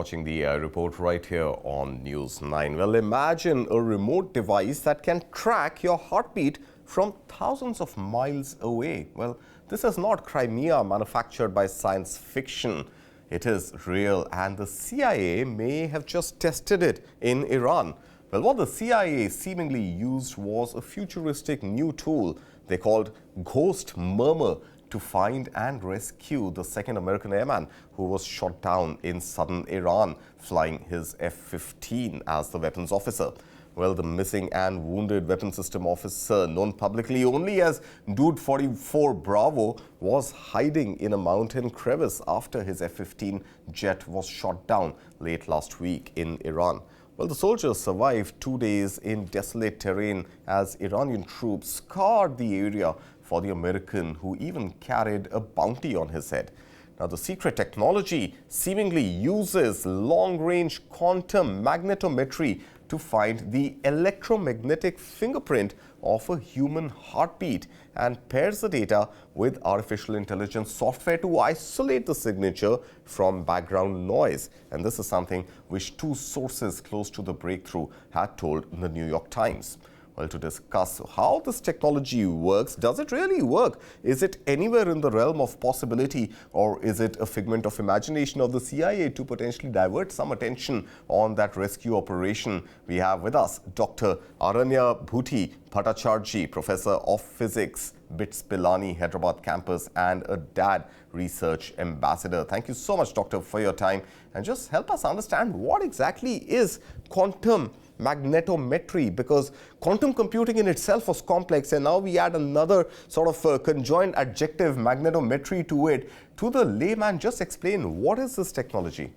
watching the report right here on News 9. Well, imagine a remote device that can track your heartbeat from thousands of miles away. Well, this is not chimera manufactured by science fiction. It is real, and the CIA may have just tested it in Iran. Well, what the CIA seemingly used was a futuristic new tool they called Ghost Murmur to find and rescue the second American airman who was shot down in southern Iran, flying his F15 as the weapons officer. Well, the missing and wounded weapons system officer, known publicly only as Dude 44 Bravo, was hiding in a mountain crevice after his F-15 jet was shot down late last week in Iran. Well, the soldier survived 2 days in desolate terrain as Iranian troops scoured the area for the American, who even carried a bounty on his head. Now, the secret technology seemingly uses long-range quantum magnetometry to find the electromagnetic fingerprint of a human heartbeat and pairs the data with artificial intelligence software to isolate the signature from background noise. And this is something which two sources close to the breakthrough had told the New York Times. Well, to discuss how this technology works, does it really work? Is it anywhere in the realm of possibility, or is it a figment of imagination of the CIA to potentially divert some attention on that rescue operation? We have with us Dr. Aranya Bhuti Bhattacharjee, Professor of Physics, BITS Pilani, Hyderabad campus, and a DAD research ambassador. Thank you so much, Doctor, for your time. And just help us understand what exactly is quantum magnetometry, because quantum computing in itself was complex, and now we add another sort of conjoined adjective, magnetometry, to it. To the layman, just explain, what is this technology?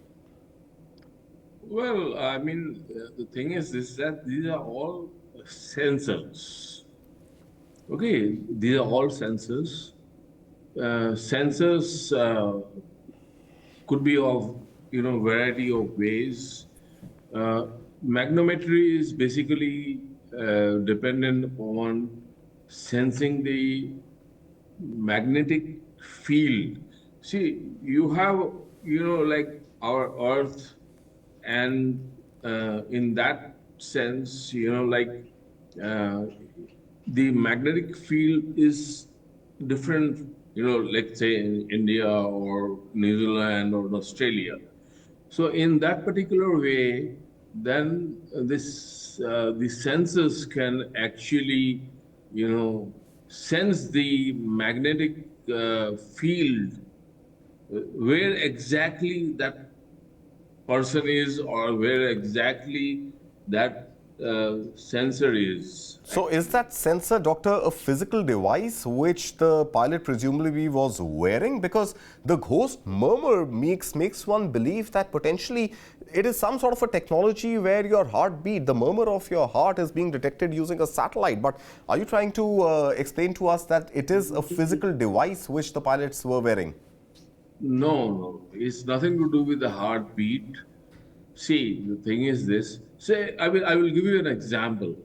Well, I mean, the thing is this, that these are all sensors. Okay, these are all sensors. Sensors could be of, variety of ways. Magnetometry is basically dependent upon sensing the magnetic field. See, you have, like our Earth, and in that sense, the magnetic field is different, let's say in India or New Zealand or Australia. So in that particular way, then the sensors can actually, sense the magnetic field, where exactly that person is, or where exactly that sensor is. So is that sensor, Doctor, a physical device which the pilot presumably was wearing? Because the Ghost Murmur makes one believe that potentially it is some sort of a technology where your heartbeat, the murmur of your heart, is being detected using a satellite. But are you trying to explain to us that it is a physical device which the pilots were wearing? No, it's nothing to do with the heartbeat. See, the thing is this. Say, I will give you an example.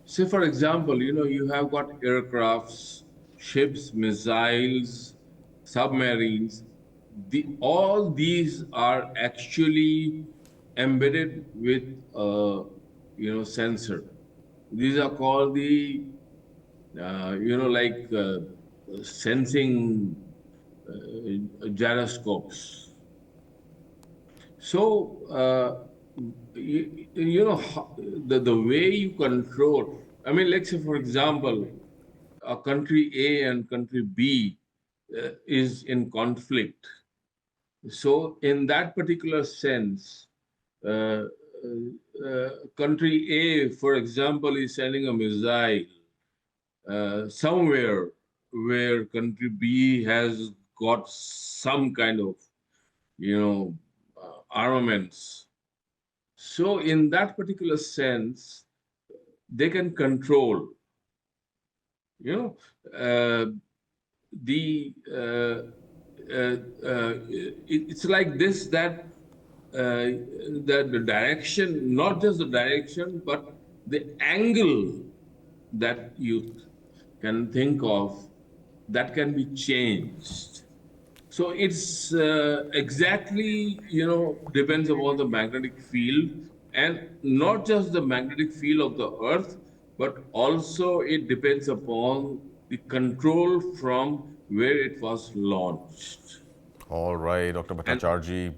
Say for example, you have got aircrafts, ships, missiles, submarines. All these are actually embedded with sensor. These are called the sensing gyroscopes. So, the way you control, I mean, let's say, for example, a country A and country B is in conflict. So, in that particular sense, uh, country A, for example, is sending a missile somewhere where country B has got some kind of, armaments. So in that particular sense, they can control, you know, the it's like this, that the direction, not just the direction, but the angle that you can think of, that can be changed. So it's exactly, depends upon the magnetic field, and not just the magnetic field of the Earth, but also it depends upon the control from where it was launched. All right, Dr. And Bhattacharjee,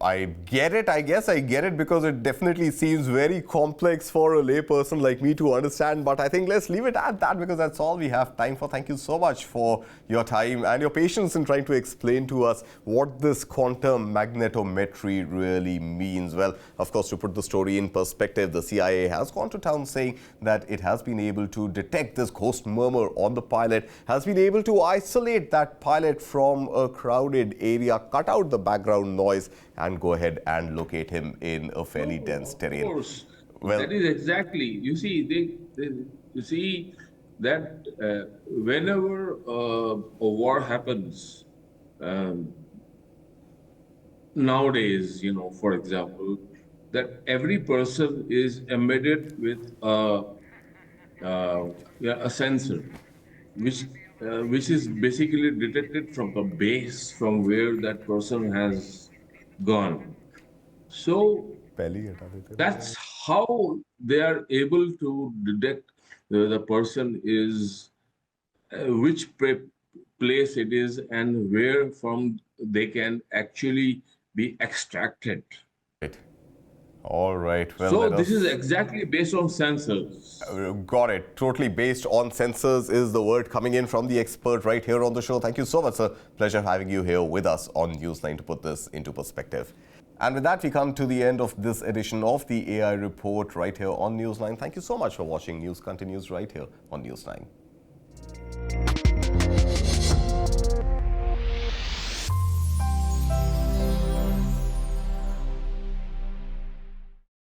I get it. I guess I get it because it definitely seems very complex for a layperson like me to understand. But I think let's leave it at that because that's all we have time for. Thank you so much for your time and your patience in trying to explain to us what this quantum magnetometry really means. Well, of course, to put the story in perspective, the CIA has gone to town saying that it has been able to detect this ghost murmur on the pilot, has been able to isolate that pilot from a crowded area, cut out the background noise, and go ahead and locate him in a fairly no, dense of terrain. course, Well, that is exactly. You see, you see that whenever a war happens, um, nowadays, for example, that every person is embedded with yeah, a sensor, which which is basically detected from the base from where that person has gone. So पहले ही हटा देते हैं that's how they are able to detect the person is which place it is and where from they can actually be extracted. Right. All right. Well, So let this is us. exactly based on sensors. Got it. Totally based on sensors is the word coming in from the expert right here on the show. Thank you so much, sir. Pleasure having you here with us on Newsline to put this into perspective. And with that, we come to the end of this edition of the AI Report right here on Newsline. Thank you so much for watching. News continues right here on Newsline.